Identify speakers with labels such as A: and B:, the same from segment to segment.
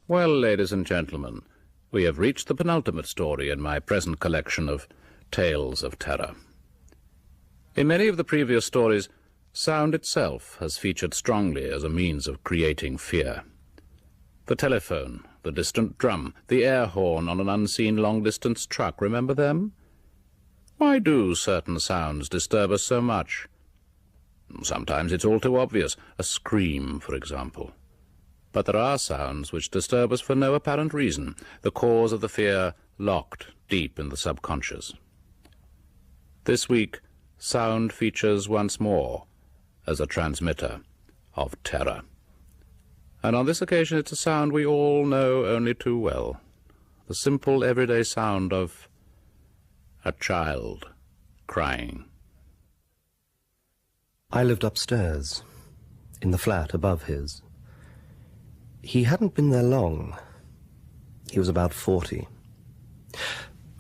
A: Well, ladies and gentlemen, we have reached the penultimate story in my present collection of tales of terror. In many of the previous stories, sound itself has featured strongly as a means of creating fear. The telephone, the distant drum, the air horn on an unseen long-distance truck, remember them? Why do certain sounds disturb us so much? Sometimes it's all too obvious, a scream, for example. But there are sounds which disturb us for no apparent reason, the cause of the fear locked deep in the subconscious. This week, sound features once more as a transmitter of terror. And on this occasion it's a sound we all know only too well, the simple everyday sound of a child crying.
B: I lived upstairs, in the flat above his. He hadn't been there long. He was about 40.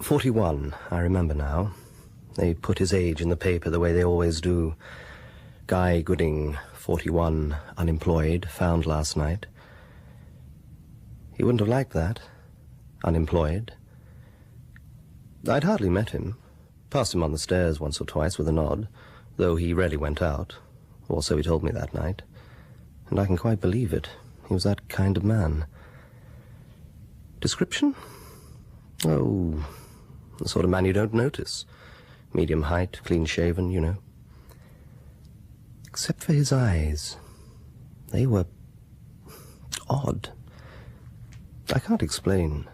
B: 41, I remember now. They put his age in the paper the way they always do. Guy Gooding, 41, unemployed, found last night. He wouldn't have liked that, unemployed. I'd hardly met him. Passed him on the stairs once or twice with a nod, though he rarely went out, or so he told me that night. And I can quite believe it. He was that kind of man. Description? Oh, the sort of man you don't notice. Medium height, clean-shaven, you know. Except for his eyes. They were odd. I can't explain.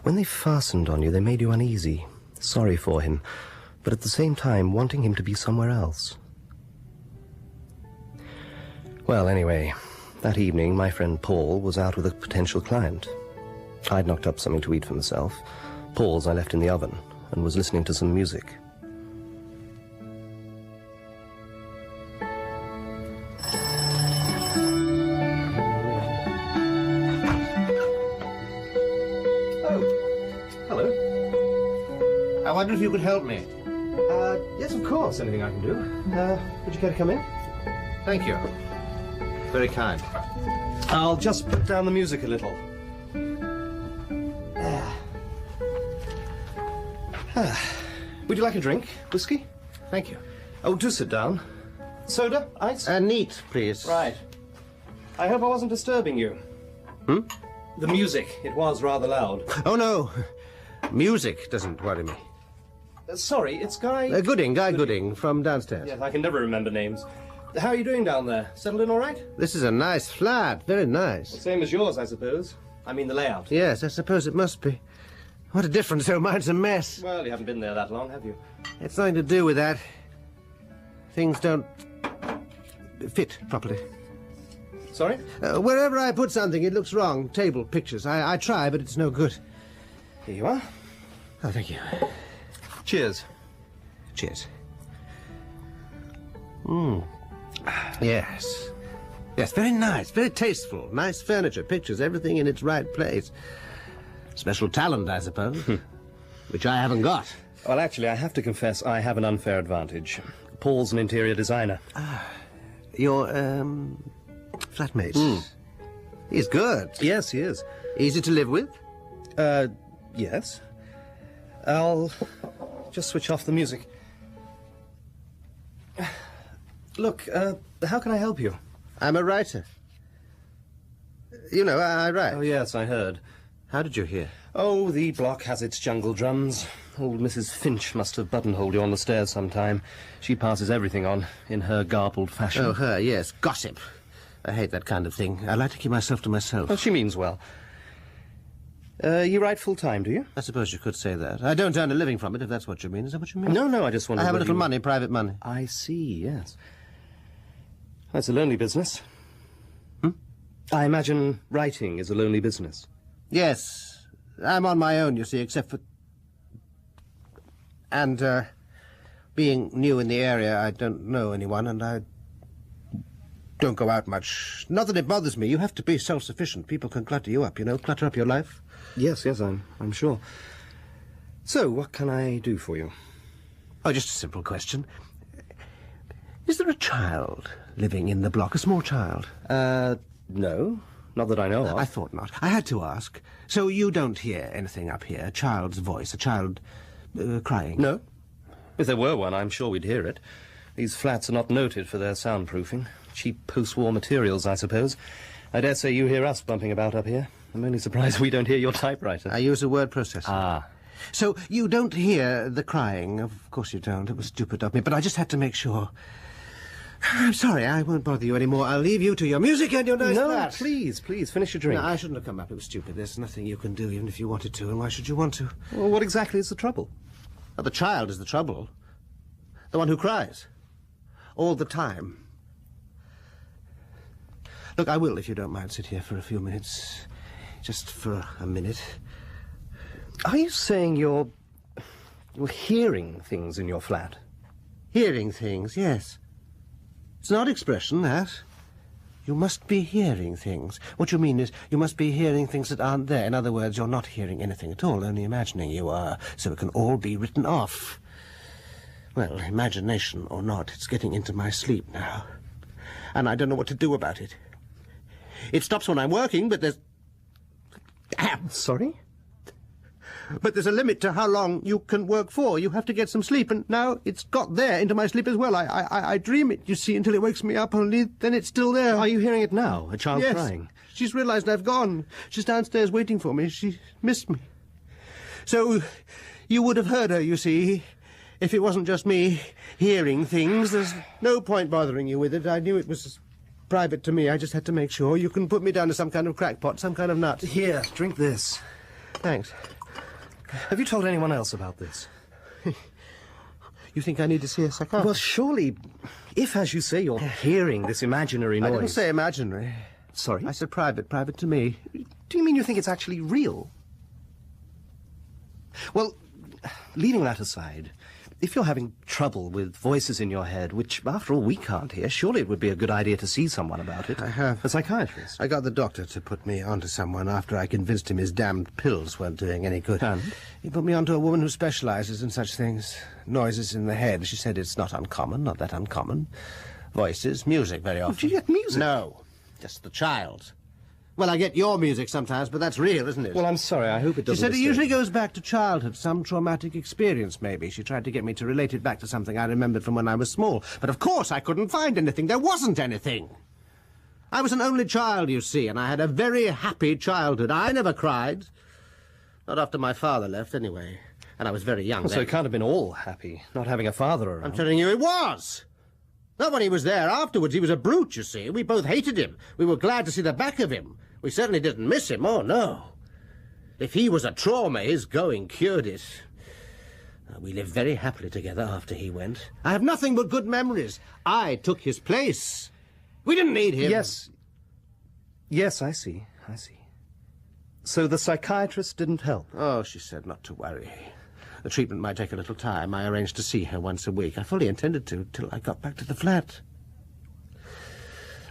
B: When they fastened on you, they made you uneasy, sorry for him, but at the same time wanting him to be somewhere else. Well, anyway, that evening my friend Paul was out with a potential client. I'd knocked up something to eat for myself. Paul's I left in the oven and was listening to some music.
C: I wonder if you could help me.
B: Yes, of course, anything I can do. Would you care to come in?
C: Thank you. Very kind.
B: I'll just put down the music a little. Would you like a drink? Whiskey?
C: Thank you.
B: Oh, do sit down. Soda? Ice?
C: Neat, please.
B: Right. I hope I wasn't disturbing you.
C: Hmm?
B: The music, it was rather loud.
C: Oh, no. Music doesn't worry me.
B: Sorry, it's Guy...
C: Guy Gooding, from downstairs.
B: Yes, I can never remember names. How are you doing down there? Settled in all right?
C: This is a nice flat, very nice.
B: Same as yours, I suppose. I mean the layout.
C: Yes, I suppose it must be. What a difference, oh, mine's a mess.
B: Well, you haven't been there that long, have you?
C: It's nothing to do with that. Things don't fit properly.
B: Sorry?
C: Wherever I put something, it looks wrong. Table, pictures. I try, but it's no good.
B: Here you are.
C: Oh, thank you.
B: Cheers.
C: Cheers. Yes. Yes, very nice, very tasteful. Nice furniture, pictures, everything in its right place. Special talent, I suppose, which I haven't got.
B: Well, actually, I have to confess I have an unfair advantage. Paul's an interior designer.
C: Your, flatmate. He's good.
B: Yes, he is.
C: Easy to live with?
B: Yes. I'll just switch off the music. Look, how can I help you?
C: I'm a writer. You know, I write.
B: Oh, yes, I heard.
C: How did you hear?
B: Oh, the block has its jungle drums. Old Mrs. Finch must have buttonholed you on the stairs sometime. She passes everything on, in her garbled fashion.
C: Oh, her, yes. Gossip. I hate that kind of thing. I like to keep myself to myself.
B: Well, she means well. You write full-time, do you?
C: I suppose you could say that. I don't earn a living from it, if that's what you mean. Is that what you mean?
B: No, I just wondered
C: I have a little
B: you...
C: money, private money.
B: I see, yes. That's a lonely business. I imagine writing is a lonely business.
C: Yes. I'm on my own, you see, except for... And, being new in the area, I don't know anyone, and I don't go out much. Not that it bothers me. You have to be self-sufficient. People can clutter you up, you know, clutter up your life.
B: Yes, I'm sure. So, what can I do for you?
C: Oh, just a simple question. Is there a child living in the block, a small child?
B: No. Not that I know of.
C: I thought not. I had to ask. So you don't hear anything up here? A child's voice, a child crying?
B: No. If there were one, I'm sure we'd hear it. These flats are not noted for their soundproofing. Cheap post-war materials, I suppose. I dare say you hear us bumping about up here. I'm only surprised we don't hear your typewriter.
C: I use a word processor.
B: Ah.
C: So you don't hear the crying? Of course you don't. It was stupid of me, but I just had to make sure. I'm sorry, I won't bother you anymore. I'll leave you to your music and your nice flat.
B: Please, finish your drink.
C: No, I shouldn't have come up. It was stupid. There's nothing you can do, even if you wanted to, and why should you want to?
B: Well, what exactly is the trouble?
C: Well, the child is the trouble. The one who cries. All the time. Look, I will, if you don't mind, sit here for a few minutes. Just for a minute.
B: Are you saying you're hearing things in your flat?
C: Hearing things, yes. It's an odd expression, that. You must be hearing things. What you mean is, you must be hearing things that aren't there. In other words, you're not hearing anything at all, only imagining you are, so it can all be written off. Well, imagination or not, it's getting into my sleep now. And I don't know what to do about it. It stops when I'm working, but there's...
B: Sorry?
C: But there's a limit to how long you can work for. You have to get some sleep, and now it's got there into my sleep as well. I dream it, you see, until it wakes me up, only then it's still there.
B: Are you hearing it now, a child
C: Yes.
B: crying?
C: She's realized I've gone. She's downstairs waiting for me. She missed me. So you would have heard her, you see, if it wasn't just me hearing things. There's no point bothering you with it. I knew it was private to me. I just had to make sure. You can put me down to some kind of crackpot, some kind of nut.
B: Here, drink this.
C: Thanks.
B: Have you told anyone else about this?
C: You think I need to see a psychiatrist?
B: Well, surely, if, as you say, you're hearing this imaginary noise...
C: I didn't say imaginary.
B: Sorry?
C: I said private to me.
B: Do you mean you think it's actually real? Well, leaving that aside, if you're having trouble with voices in your head, which, after all, we can't hear, surely it would be a good idea to see someone about it.
C: I have.
B: A psychiatrist.
C: I got the doctor to put me onto someone after I convinced him his damned pills weren't doing any good.
B: And?
C: He put me onto a woman who specializes in such things. Noises in the head. She said it's not uncommon, not that uncommon. Voices, music very often.
B: Did you get music?
C: No, just the child. Well, I get your music sometimes, but that's real, isn't it?
B: Well, I'm sorry, I hope it doesn't
C: She said it
B: disturb
C: usually
B: you.
C: goes back to childhood, some traumatic experience, maybe. She tried to get me to relate it back to something I remembered from when I was small. But of course I couldn't find anything. There wasn't anything. I was an only child, you see, and I had a very happy childhood. I never cried. Not after my father left, anyway. And I was very young
B: Well, so
C: then.
B: it can't have been all happy, not having a father around.
C: I'm telling you, it was. Not when he was there. Afterwards, he was a brute, you see. We both hated him. We were glad to see the back of him. We certainly didn't miss him, oh, no. If he was a trauma, his going cured it. We lived very happily together after he went. I have nothing but good memories. I took his place. We didn't need him.
B: Yes, I see. So the psychiatrist didn't help?
C: Oh, she said not to worry. The treatment might take a little time. I arranged to see her once a week. I fully intended to, till I got back to the flat.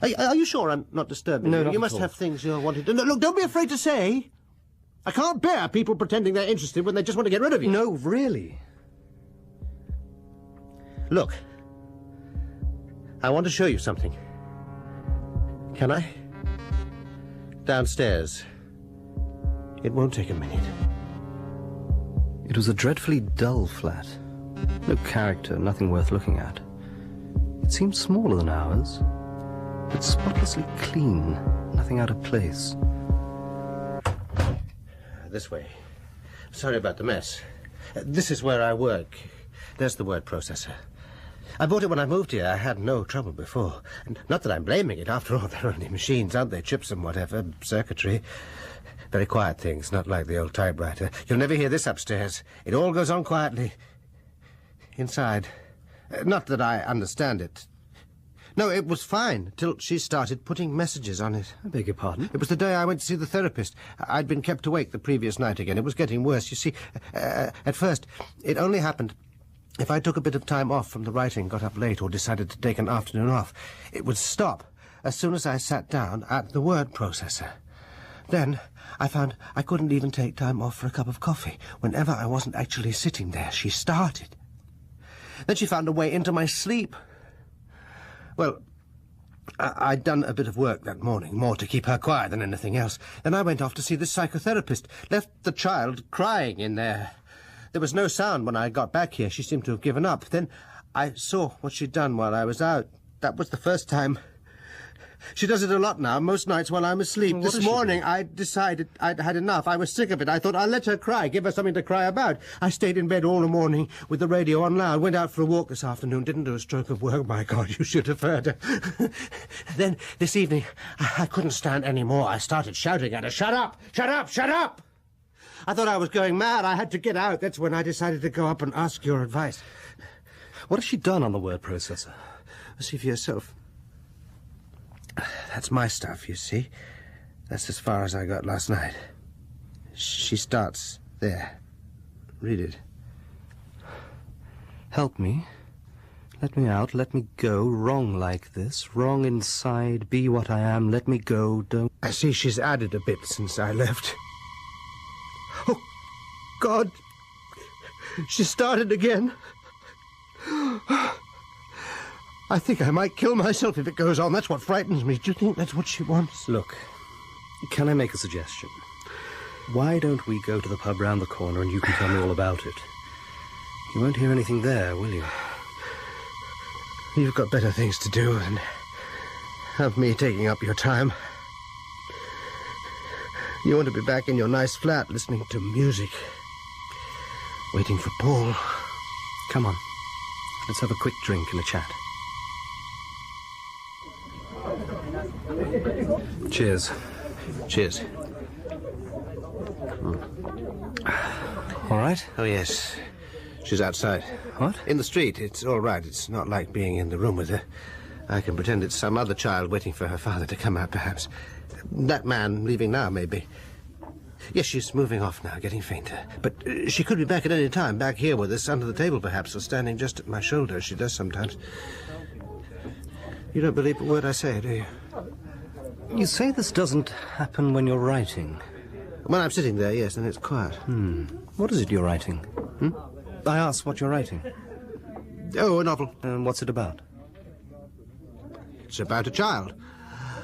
C: Are you sure I'm not disturbing
B: No,
C: you?
B: not
C: You
B: at
C: must
B: all.
C: have things you're wanting to... Look, don't be afraid to say. I can't bear people pretending they're interested when they just want to get rid of you.
B: No, really.
C: Look, I want to show you something. Can I? Downstairs. It won't take a minute.
B: It was a dreadfully dull flat. No character, nothing worth looking at. It seemed smaller than ours, but spotlessly clean, nothing out of place.
C: This way. Sorry about the mess. This is where I work. There's the word processor. I bought it when I moved here. I had no trouble before. And not that I'm blaming it. After all, they're only machines, aren't they? Chips and whatever, circuitry. Very quiet things, not like the old typewriter. You'll never hear this upstairs. It all goes on quietly. Inside. Not that I understand it. No, it was fine, till she started putting messages on it.
B: I beg your pardon?
C: It was the day I went to see the therapist. I'd been kept awake the previous night again. It was getting worse. You see, at first, it only happened if I took a bit of time off from the writing, got up late, or decided to take an afternoon off. It would stop as soon as I sat down at the word processor. Then I found I couldn't even take time off for a cup of coffee. Whenever I wasn't actually sitting there, she started. Then she found a way into my sleep. Well, I'd done a bit of work that morning, more to keep her quiet than anything else. Then I went off to see the psychotherapist. Left the child crying in there. There was no sound when I got back here. She seemed to have given up. Then I saw what she'd done while I was out. That was the first time. She does it a lot now, most nights while I'm asleep.
B: Well,
C: this morning, I decided I'd had enough. I was sick of it. I thought I'll let her cry, give her something to cry about. I stayed in bed all the morning with the radio on loud. Went out for a walk this afternoon. Didn't do a stroke of work. My God, you should have heard her. Then, this evening, I couldn't stand any more. I started shouting at her, "Shut up! Shut up! Shut up!" I thought I was going mad. I had to get out. That's when I decided to go up and ask your advice.
B: What has she done on the word processor?
C: See for yourself. That's my stuff, you see. That's as far as I got last night. She starts there. Read it.
B: Help me. Let me out. Let me go. Wrong like this. Wrong inside. Be what I am. Let me go. Don't...
C: I see she's added a bit since I left. Oh, God. She started again. I think I might kill myself if it goes on. That's what frightens me. Do you think that's what she wants?
B: Look, can I make a suggestion? Why don't we go to the pub round the corner and you can tell me all about it? You won't hear anything there, will you?
C: You've got better things to do than have me taking up your time. You want to be back in your nice flat listening to music, waiting for Paul.
B: Come on, let's have a quick drink and a chat. Cheers.
C: Cheers.
B: All right?
C: Oh, yes. She's outside.
B: What?
C: In the street. It's all right. It's not like being in the room with her. I can pretend it's some other child waiting for her father to come out, perhaps. That man leaving now, maybe. Yes, she's moving off now, getting fainter. But she could be back at any time, back here with us, under the table, perhaps, or standing just at my shoulder, as she does sometimes. You don't believe a word I say, do you?
B: You say this doesn't happen when you're writing.
C: When I'm sitting there, yes, then it's quiet.
B: What is it you're writing? I asked what you're writing.
C: Oh, a novel.
B: And what's it about?
C: It's about a child.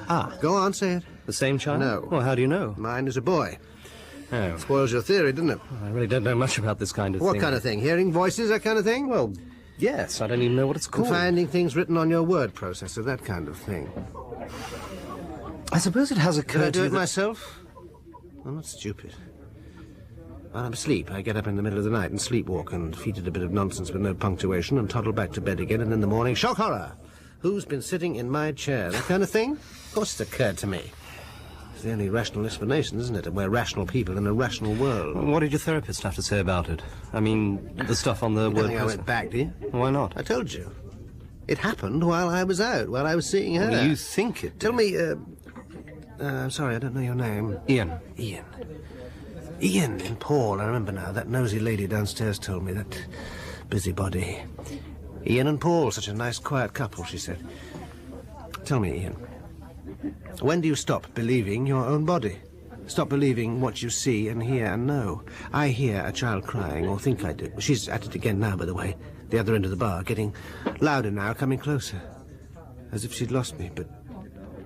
B: Ah.
C: Go on, say it.
B: The same child?
C: No.
B: Well, how do you know?
C: Mine is a boy.
B: Oh.
C: Spoils your theory, doesn't it?
B: I really don't know much about this kind of thing.
C: What kind of thing? Hearing voices, that kind of thing?
B: Well, yes. I don't even know what it's called.
C: Finding things written on your word processor, that kind of thing.
B: I suppose it has
C: Could
B: occurred
C: I do
B: to
C: it
B: you that...
C: myself? I'm not stupid. While I'm asleep, I get up in the middle of the night and sleepwalk and feed it a bit of nonsense with no punctuation and toddle back to bed again, and in the morning, shock horror! Who's been sitting in my chair? That kind of thing? Of course it's occurred to me. It's the only rational explanation, isn't it? We're rational people in a rational world.
B: What did your therapist have to say about it? I mean, the stuff on the
C: You don't
B: word
C: think I
B: processor.
C: went back, do you?
B: Why not?
C: I told you. It happened while I was out, while I was seeing her.
B: Well, you think it did.
C: Tell me, I'm sorry, I don't know your name.
B: Ian.
C: Ian. Ian and Paul, I remember now. That nosy lady downstairs told me, that busybody. Ian and Paul, such a nice, quiet couple, she said. Tell me, Ian, when do you stop believing your own body? Stop believing what you see and hear and know. I hear a child crying, or think I do. She's at it again now, by the way. The other end of the bar, getting louder now, coming closer. As if she'd lost me, but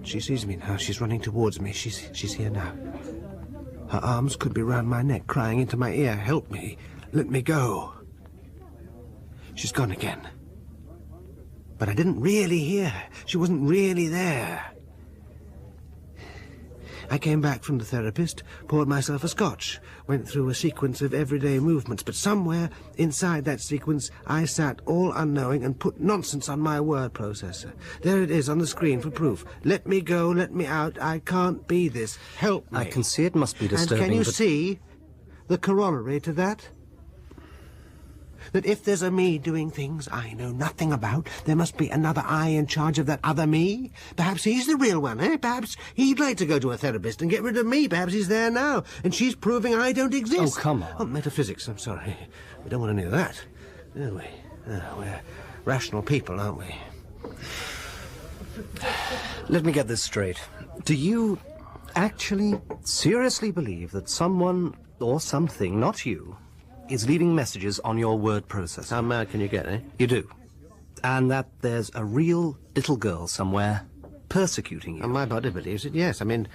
C: she sees me now. She's running towards me. She's here now. Her arms could be round my neck, crying into my ear, "Help me, let me go." She's gone again. But I didn't really hear her. She wasn't really there. I came back from the therapist, poured myself a scotch, went through a sequence of everyday movements, but somewhere inside that sequence I sat all unknowing and put nonsense on my word processor. There it is on the screen for proof. Let me go, let me out, I can't be this. Help me.
B: I can see it must be disturbing,
C: And can you
B: but...
C: see the corollary to that? That if there's a me doing things I know nothing about, there must be another I in charge of that other me? Perhaps he's the real one, eh? Perhaps he'd like to go to a therapist and get rid of me. Perhaps he's there now, and she's proving I don't exist.
B: Oh, come on.
C: Oh, metaphysics, I'm sorry. We don't want any of that, do we? Oh, we're rational people, aren't we?
B: Let me get this straight. Do you actually, seriously believe that someone or something, not you, is leaving messages on your word processor?
C: How mad can you get, eh?
B: You do. And that there's a real little girl somewhere persecuting you.
C: And my body believes it, yes. I mean,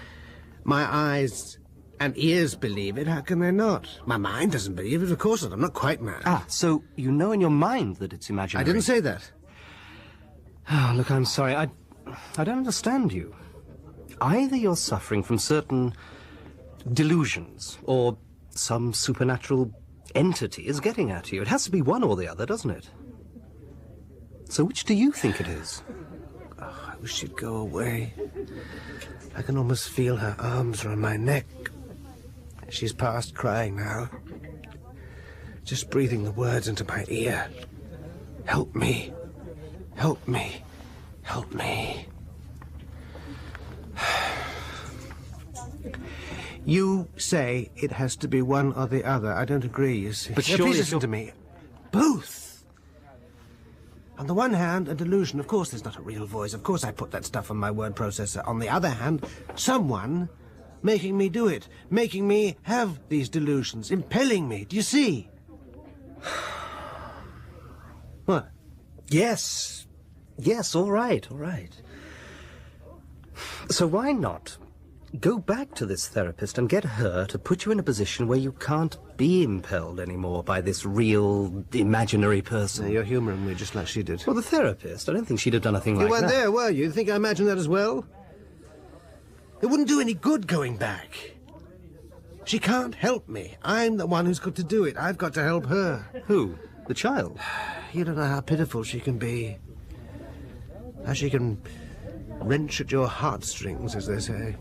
C: my eyes and ears believe it. How can they not? My mind doesn't believe it. Of course not. I'm not quite mad.
B: Ah, so you know in your mind that it's imaginary?
C: I didn't say that.
B: Oh, look, I'm sorry. I don't understand you. Either you're suffering from certain delusions, or some supernatural entity is getting at you. It has to be one or the other, doesn't it? So which do you think it is?
C: Oh, I wish she'd go away. I can almost feel her arms around my neck. She's past crying now. Just breathing the words into my ear. Help me. Help me. Help me. You say it has to be one or the other. I don't agree, you see.
B: But
C: Now,
B: surely
C: please listen to me. Both. On the one hand, a delusion. Of course there's not a real voice. Of course I put that stuff on my word processor. On the other hand, someone making me do it. Making me have these delusions. Impelling me. Do you see? What?
B: Yes. Yes, all right, all right. So why not go back to this therapist and get her to put you in a position where you can't be impelled anymore by this real, imaginary person?
C: Now, you're humouring me just like she did.
B: Well, the therapist, I don't think she'd have done a thing like that.
C: You weren't there, were you? You think I imagined that as well? It wouldn't do any good going back. She can't help me. I'm the one who's got to do it. I've got to help her.
B: Who? The child?
C: You don't know how pitiful she can be. How she can wrench at your heartstrings, as they say.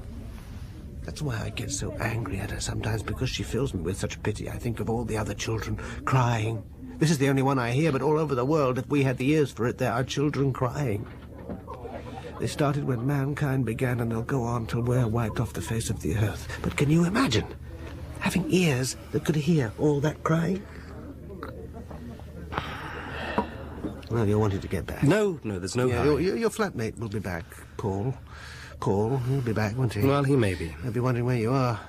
C: That's why I get so angry at her sometimes, because she fills me with such pity. I think of all the other children crying. This is the only one I hear, but all over the world, if we had the ears for it, there are children crying. They started when mankind began, and they'll go on till we're wiped off the face of the earth. But can you imagine having ears that could hear all that crying? Well, you wanted to get back.
B: No, there's no hurry.
C: Your flatmate will be back, Paul. Paul, he'll be back, won't he?
B: Well, he may be.
C: He'll be wondering where you are.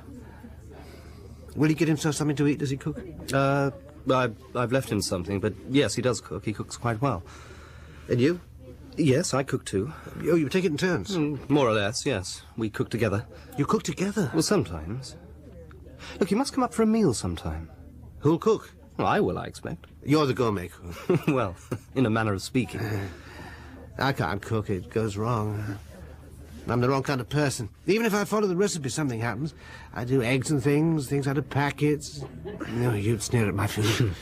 C: Will he get himself something to eat? Does he cook?
B: I've left him something, but yes, he does cook. He cooks quite well.
C: And you?
B: Yes, I cook too.
C: Oh, you take it in turns?
B: More or less, yes. We cook together.
C: You cook together?
B: Well, sometimes. Look, you must come up for a meal sometime.
C: Who'll cook?
B: Well, I will, I expect.
C: You're the gourmet cook.
B: Well, in a manner of speaking.
C: I can't cook. It goes wrong. I'm the wrong kind of person. Even if I follow the recipe, something happens. I do eggs and things out of packets. No, you'd sneer at my food.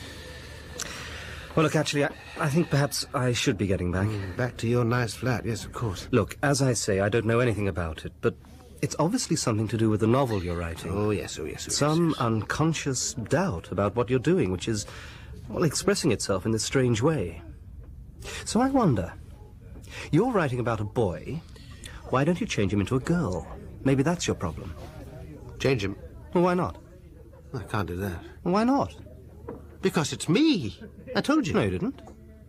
B: Well, look, actually, I think perhaps I should be getting back.
C: Back to your nice flat, yes, of course.
B: Look, as I say, I don't know anything about it, but it's obviously something to do with the novel you're writing.
C: Oh, yes.
B: Some unconscious doubt about what you're doing, which is, well, expressing itself in this strange way. So I wonder, you're writing about a boy. Why don't you change him into a girl? Maybe that's your problem.
C: Change him?
B: Well, why not?
C: I can't do that.
B: Why not?
C: Because it's me. I told you.
B: No, you didn't.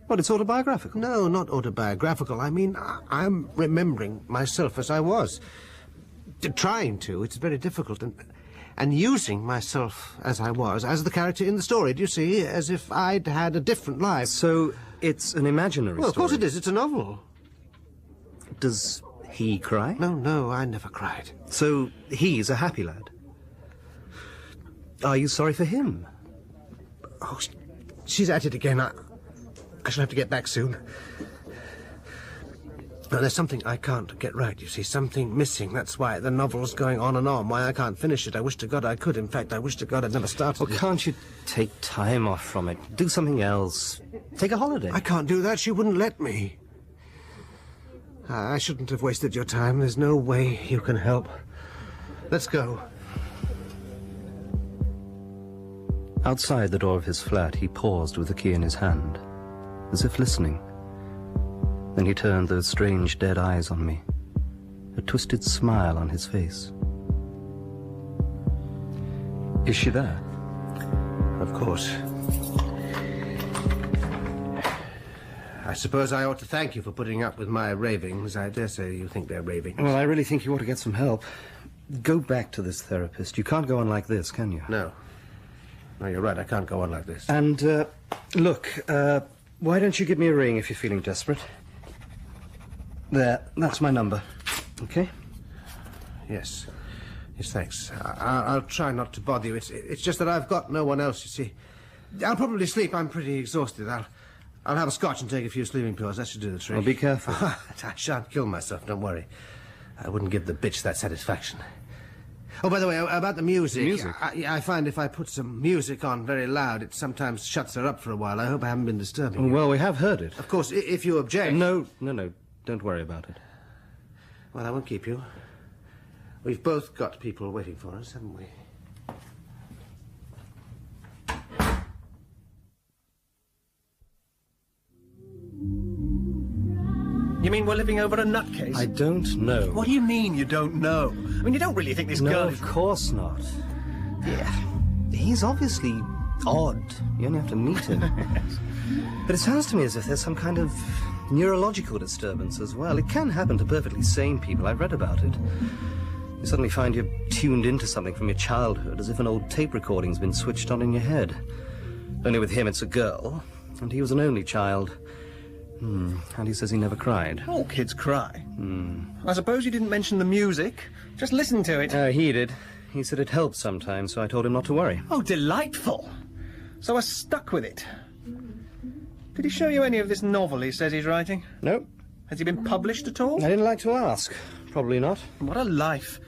B: What, it's autobiographical?
C: No, not autobiographical. I mean, I'm remembering myself as I was. Trying to. It's very difficult. And using myself as I was, as the character in the story, do you see? As if I'd had a different life.
B: So it's an imaginary story?
C: Well, of course it is. It's a novel.
B: Does he cry?
C: No, I never cried.
B: So he's a happy lad? Are you sorry for him?
C: Oh, she's at it again. I shall have to get back soon. Now, there's something I can't get right, you see. Something missing. That's why the novel's going on and on. Why I can't finish it. I wish to God I could. In fact, I wish to God I'd never started
B: Well,
C: it.
B: can't you take time off from it? Do something else. Take a holiday.
C: I can't do that. She wouldn't let me. I shouldn't have wasted your time. There's no way you can help. Let's go.
B: Outside the door of his flat, he paused with the key in his hand, as if listening. Then he turned those strange dead eyes on me, a twisted smile on his face. Is she there?
C: Of course. I suppose I ought to thank you for putting up with my ravings. I dare say you think they're ravings.
B: Well, I really think you ought to get some help. Go back to this therapist. You can't go on like this, can you?
C: No. No, you're right. I can't go on like this.
B: And, look, why don't you give me a ring if you're feeling desperate? There, that's my number. Okay.
C: Yes. Yes, thanks. I'll try not to bother you. It's just that I've got no one else, you see. I'll probably sleep. I'm pretty exhausted. I'll have a scotch and take a few sleeping pills. That should do the trick.
B: Well, be careful.
C: I shan't kill myself, don't worry. I wouldn't give the bitch that satisfaction. Oh, by the way, about the music.
B: Music?
C: I find if I put some music on very loud, it sometimes shuts her up for a while. I hope I haven't been disturbing you.
B: Well, we have heard it.
C: Of course, if you object...
B: No. Don't worry about it.
C: Well, I won't keep you. We've both got people waiting for us, haven't we?
D: You mean we're living over a nutcase?
B: I don't know.
D: What do you mean you don't know? I mean, you don't really think this
B: No,
D: girl
B: of
D: is...
B: course not. Yeah. He's obviously odd. You only have to meet him. But it sounds to me as if there's some kind of neurological disturbance as well. It can happen to perfectly sane people. I've read about it. You suddenly find you're tuned into something from your childhood, as if an old tape recording's been switched on in your head. Only with him it's a girl, and he was an only child. And he says he never cried.
D: All kids cry. I suppose you didn't mention the music. Just listen to it.
B: He did. He said it helped sometimes, so I told him not to worry.
D: Oh, delightful. So I stuck with it. Did he show you any of this novel he says he's writing?
B: Nope.
D: Has he been published at all?
B: I didn't like to ask. Probably not.
D: What a life.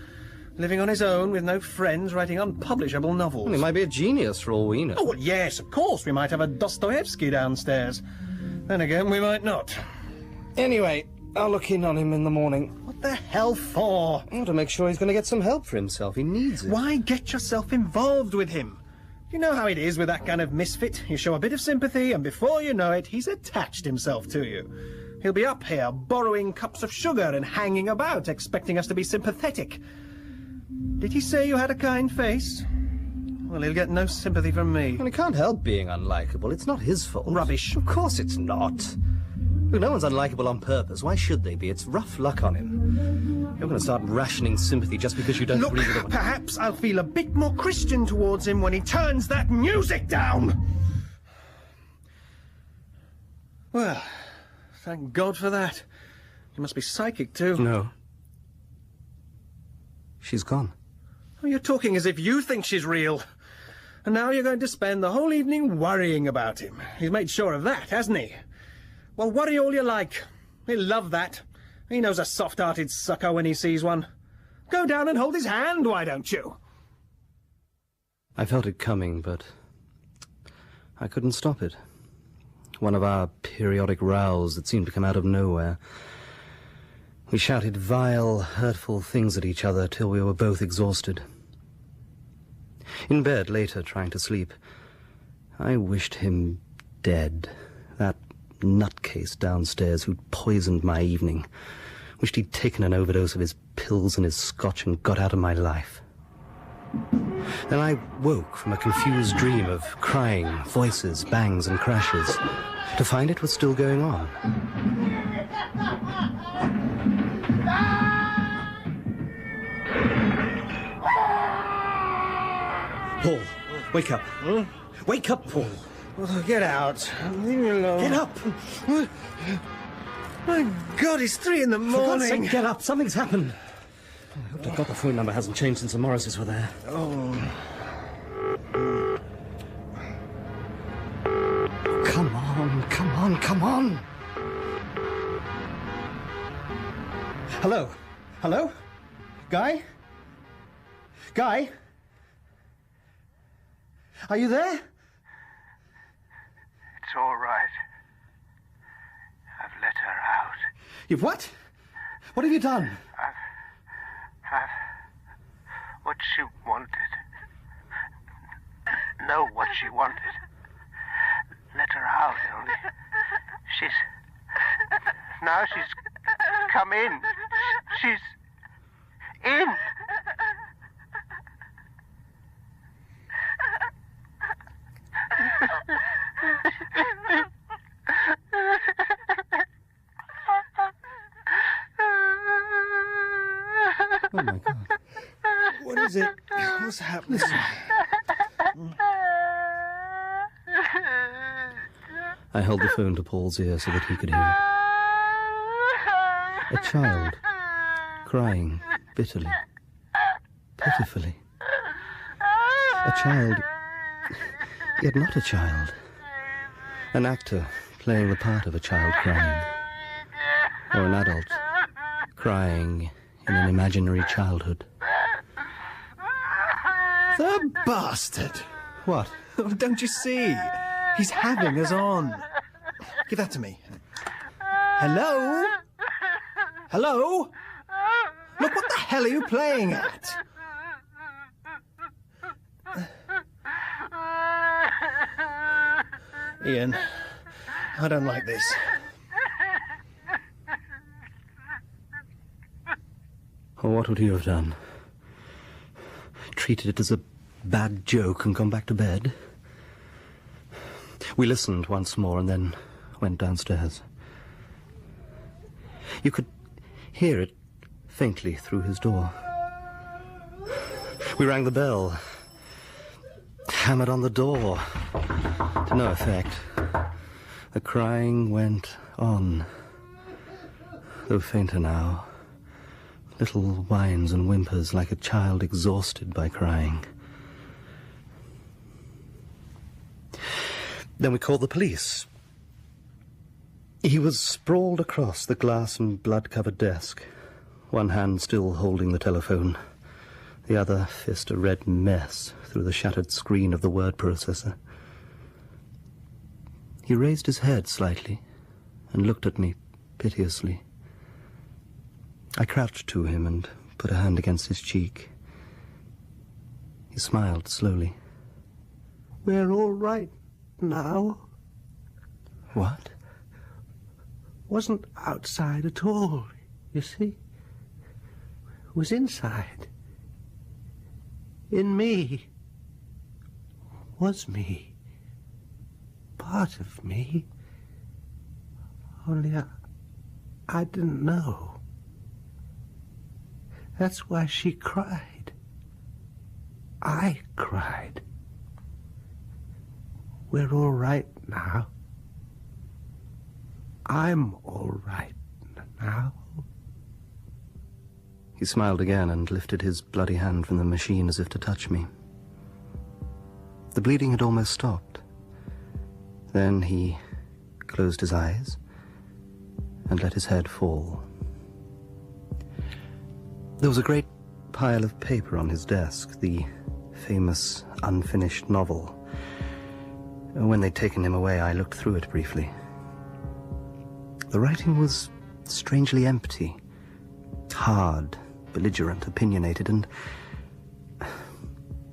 D: Living on his own with no friends, writing unpublishable novels.
B: Well, he might be a genius for all we know.
D: Oh, well, yes, of course. We might have a Dostoevsky downstairs. Then again, we might not.
B: Anyway, I'll look in on him in the morning.
D: What the hell for?
B: To make sure he's going to get some help for himself. He needs it.
D: Why get yourself involved with him? You know how it is with that kind of misfit. You show a bit of sympathy, and before you know it, he's attached himself to you. He'll be up here, borrowing cups of sugar and hanging about, expecting us to be sympathetic. Did he say you had a kind face? Well, he'll get no sympathy from me.
B: Well, he can't help being unlikable. It's not his fault.
D: Rubbish.
B: Of course it's not. Look, no one's unlikable on purpose. Why should they be? It's rough luck on him. You're going to start rationing sympathy just because you don't
D: Look,
B: agree with him.
D: perhaps I'll feel a bit more Christian towards him when he turns that music down. Well, thank God for that. He must be psychic, too.
B: No. She's gone.
D: Oh, you're talking as if you think she's real. And now you're going to spend the whole evening worrying about him. He's made sure of that, hasn't he? Well, worry all you like. He'll love that. He knows a soft-hearted sucker when he sees one. Go down and hold his hand, why don't you?
B: I felt it coming, but I couldn't stop it. One of our periodic rows that seemed to come out of nowhere. We shouted vile, hurtful things at each other till we were both exhausted. In bed later, trying to sleep, I wished him dead. That nutcase downstairs who'd poisoned my evening. Wished he'd taken an overdose of his pills and his scotch and got out of my life. Then I woke from a confused dream of crying, voices, bangs and crashes, to find it was still going on. Paul, wake up. Wake up, Paul.
D: Get out. Leave me alone.
B: Get up.
D: My God, it's 3 in the
B: For God's
D: morning.
B: sake, get up. Something's happened. I hope to God the phone number hasn't changed since the Morrises were there.
D: Oh.
B: Come on, come on, come on. Hello? Hello? Guy? Guy? Are you there?
E: It's all right. I've let her out.
B: You've what? What have you done?
E: I've what she wanted. Know what she wanted. Let her out, only. Now she's come in. She's in.
B: Oh, my God.
D: What is it? What's happening?
B: I held the phone to Paul's ear so that he could hear. A child. crying bitterly, pitifully. A child, yet not a child. An actor playing the part of a child crying, or an adult crying in an imaginary childhood.
D: The bastard!
B: What?
D: Oh, don't you see? He's having us on. Give that to me. Hello? Hello? Look, what the hell are you playing at? Ian, I don't like this.
B: Or what would you have done? Treated it as a bad joke and gone back to bed? We listened once more and then went downstairs. You could hear it faintly through his door. We rang the bell, hammered on the door, to no effect. The crying went on, though fainter now. Little whines and whimpers like a child exhausted by crying. Then we called the police. He was sprawled across the glass and blood-covered desk, one hand still holding the telephone, the other fist a red mess through the shattered screen of the word processor. He raised his head slightly and looked at me piteously. I crouched to him and put a hand against his cheek. He smiled slowly.
C: We're all right now.
B: What?
C: Wasn't outside at all, you see. Was inside. In me. Was me. Part of me. Only I didn't know. That's why she cried. I cried. We're all right now. I'm all right now.
B: He smiled again and lifted his bloody hand from the machine as if to touch me. The bleeding had almost stopped. Then he closed his eyes and let his head fall. There was a great pile of paper on his desk, the famous unfinished novel. When they'd taken him away, I looked through it briefly. The writing was strangely empty, hard, belligerent, opinionated, and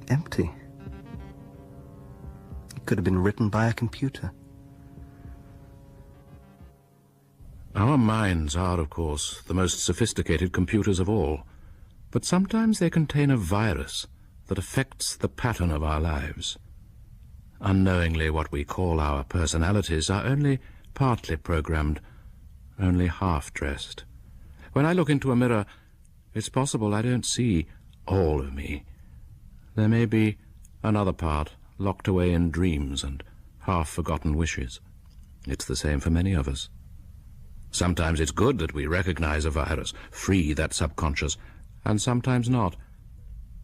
B: empty. It could have been written by a computer.
A: Our minds are, of course, the most sophisticated computers of all, but sometimes they contain a virus that affects the pattern of our lives. Unknowingly, what we call our personalities are only partly programmed, only half-dressed. When I look into a mirror, it's possible I don't see all of me. There may be another part locked away in dreams and half-forgotten wishes. It's the same for many of us. Sometimes it's good that we recognize a virus, free that subconscious, and sometimes not.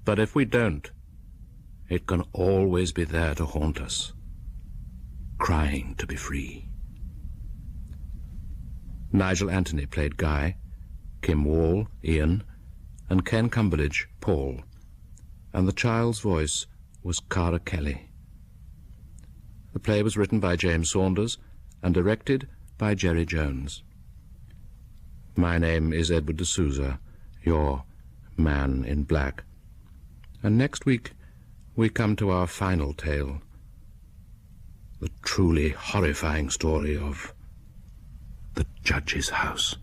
A: But if we don't, it can always be there to haunt us, crying to be free. Nigel Anthony played Guy, Kim Wall, Ian, and Ken Cumberledge, Paul, and the child's voice was Cara Kelly. The play was written by James Saunders and directed by Jerry Jones. My name is Edward de Souza, your man in black. And next week we come to our final tale, the truly horrifying story of the Judge's House.